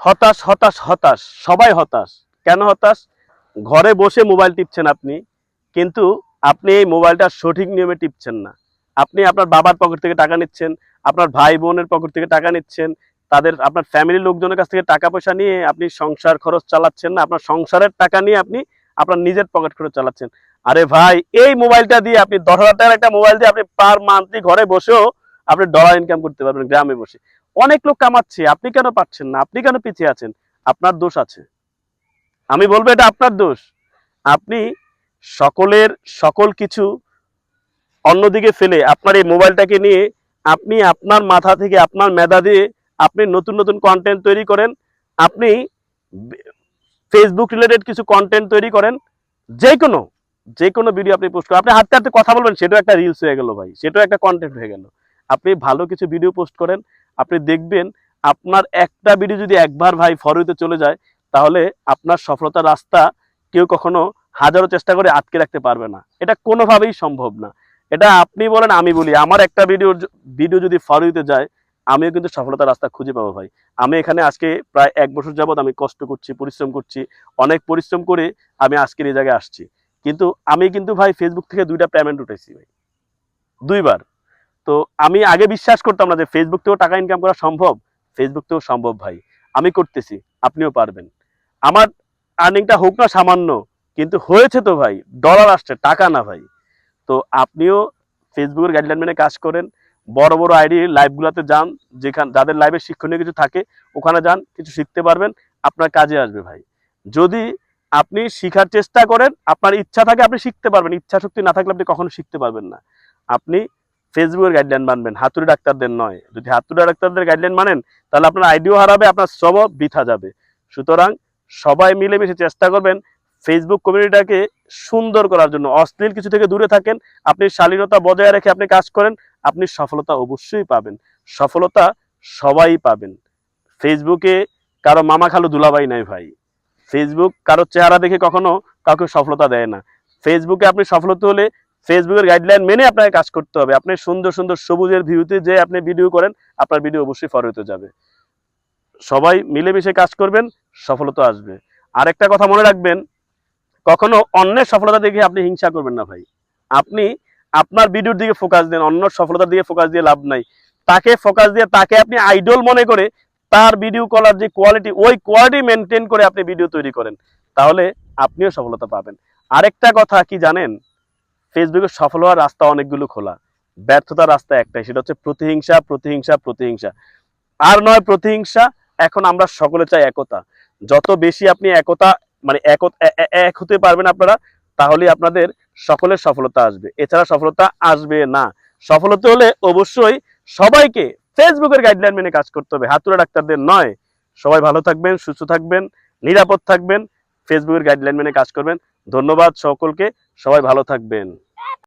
হতাশ হতাশ হতাশ, সবাই হতাশ। কেন হতাশ? ঘরে বসে মোবাইল টিপছেন আপনি, কিন্তু আপনি এই মোবাইলটা সঠিক নিয়মে টিপছেন না। আপনি আপনার বাবার পকেট থেকে টাকা নিচ্ছেন, আপনার ভাই বোনের পকেট থেকে টাকা নিচ্ছেন, আপনার ফ্যামিলির লোকজনের কাছ থেকে টাকা পয়সা নিয়ে আপনি সংসার খরচ চালাচ্ছেন না, আপনার সংসারের টাকা নিয়ে আপনি আপনার নিজের পকেট খরচ চালাচ্ছেন। আরে ভাই, এই মোবাইলটা দিয়ে আপনি 10,000 টাকার একটা মোবাইল দিয়ে আপনি পার মান্থলি ঘরে বসেও আপনি ডলার ইনকাম করতে পারবেন গ্রামে বসে। অনেক লোক কামাচ্ছে, আপনি কেন পাচ্ছেন না? আপনি কেন পিছিয়ে আছেন? আপনার দোষ আছে। আমি বলবো এটা আপনার দোষ। আপনি সকলের সকল কিছু অন্যদিকে ফেলে আপনার এই মোবাইলটাকে নিয়ে আপনি আপনার মাথা থেকে আপনার মেধা দিয়ে আপনি নতুন নতুন কন্টেন্ট তৈরি করেন। আপনি ফেসবুক রিলেটেড কিছু কন্টেন্ট তৈরি করেন। যে কোনো যে কোনো ভিডিও আপনি পোস্ট করেন, আপনি হাঁটতে হাঁটতে কথা বলবেন, সেটাও একটা রিলস হয়ে গেল ভাই, সেটাও একটা কন্টেন্ট হয়ে গেল। আপনি ভালো কিছু ভিডিও পোস্ট করেন, আপনি দেখবেন আপনার একটা ভিডিও যদি একবার ভাই ফরওয়ার্ডে চলে যায়, তাহলে আপনার সফলতার রাস্তা কেউ কখনো হাজারো চেষ্টা করে আটকে রাখতে পারবে না। এটা কোনোভাবেই সম্ভব না। এটা আপনি বলেন আমি বলি, আমার একটা ভিডিও যদি ফরওয়ার্ডে যায়, আমিও কিন্তু সফলতার রাস্তা খুঁজে পাবো ভাই। আমি এখানে আজকে প্রায় 1 বছর যাবত আমি কষ্ট করছি, পরিশ্রম করছি, অনেক পরিশ্রম করে আমি আজকের এই জায়গায় আসছি। কিন্তু আমি কিন্তু ভাই ফেসবুক থেকে 2টা পেমেন্ট উঠেছি ভাই, 2বার। তো আমি আগে বিশ্বাস করতাম না যে ফেসবুক থেকেও টাকা ইনকাম করা সম্ভব। ফেসবুক থেকেও সম্ভব ভাই, আমি করতেছি, আপনিও পারবেন। আমার আর্নিংটা হোক না সামান্য, কিন্তু হয়েছে তো ভাই, ডলার আসছে, টাকা না ভাই। তো আপনিও ফেসবুকের গাইডলাইন মেনে কাজ করেন, বড় বড় আইডি লাইভগুলোতে যান, যাদের লাইভে শিক্ষণীয় কিছু থাকে ওখানে যান, কিছু শিখতে পারবেন, আপনার কাজে আসবে ভাই। যদি আপনি শিখার চেষ্টা করেন, আপনার ইচ্ছা থাকে আপনি শিখতে পারবেন, ইচ্ছা শক্তি না থাকলে আপনি কখনো শিখতে পারবেন না। আপনি ফেসবুকের গাইডলাইন মানবেন, হাতুড়ি ডাক্তারদের নয়। যদি হাতুড়ি ডাক্তারদের গাইডলাইন মানেন, তাহলে আপনার আইডিও হারাবে, আপনার শ্রমও বৃথা যাবে। সুতরাং সবাই মিলেমিশে চেষ্টা করবেন ফেসবুক কমিউনিটিটাকে সুন্দর করার জন্য। অশ্লীল কিছু থেকে দূরে থাকেন, আপনি শালীনতা বজায় রেখে আপনি কাজ করেন, আপনি সফলতা অবশ্যই পাবেন। সফলতা সবাই পাবেন। ফেসবুকে কারো মামা খালু দুলাভাই নাই ভাই। ফেসবুক কারো চেহারা দেখে কখনো কাউকে সফলতা দেয় না। ফেসবুকে আপনি সফল হতে হলে ফেসবুকের গাইডলাইন মেনে আপনাকে কাজ করতে হবে। আপনি সুন্দর সুন্দর সবুজের ভিউতে যে আপনি ভিডিও করেন, আপনার ভিডিও অবশ্যই ফরওয়ার্ড হতে যাবে। সবাই মিলেমিশে কাজ করবেন, সফলতা আসবে। আরেকটা কথা মনে রাখবেন, কখনো অন্যের সফলতা দেখে আপনি হিংসা করবেন না ভাই। আপনি আপনার ভিডিওর দিকে ফোকাস দেন, অন্য সফলতার দিকে ফোকাস দিয়ে লাভ নাই। তাকে ফোকাস দিয়ে তাকে আপনি আইডল মনে করে তার ভিডিও করার যে কোয়ালিটি, ওই কোয়ালিটি মেনটেন করে আপনি ভিডিও তৈরি করেন, তাহলে আপনিও সফলতা পাবেন। আরেকটা কথা কি জানেন? ফেসবুকে সফল হওয়ার রাস্তা অনেকগুলো খোলা, ব্যর্থতার রাস্তা একটাই, সেটা হচ্ছে প্রতিহিংসা প্রতিহিংসা প্রতিহিংসা। আর নয় প্রতিহিংসা, এখন আমরা সকলে চাই একতা। যত বেশি আপনি একতা মানে এক হতে পারবেন আপনারা, তাহলে আপনাদের সকলের সফলতা আসবে, এছাড়া সফলতা আসবে না। সফল হতে হলে অবশ্যই সবাইকে ফেসবুকের গাইডলাইন মেনে কাজ করতে হবে, হাতুড়া ডাক্তারদের নয়। সবাই ভালো থাকবেন, সুস্থ থাকবেন, নিরাপদ থাকবেন, ফেসবুকের গাইডলাইন মেনে কাজ করবেন। ধন্যবাদ সকলকে, সবাই ভালো থাকবেন।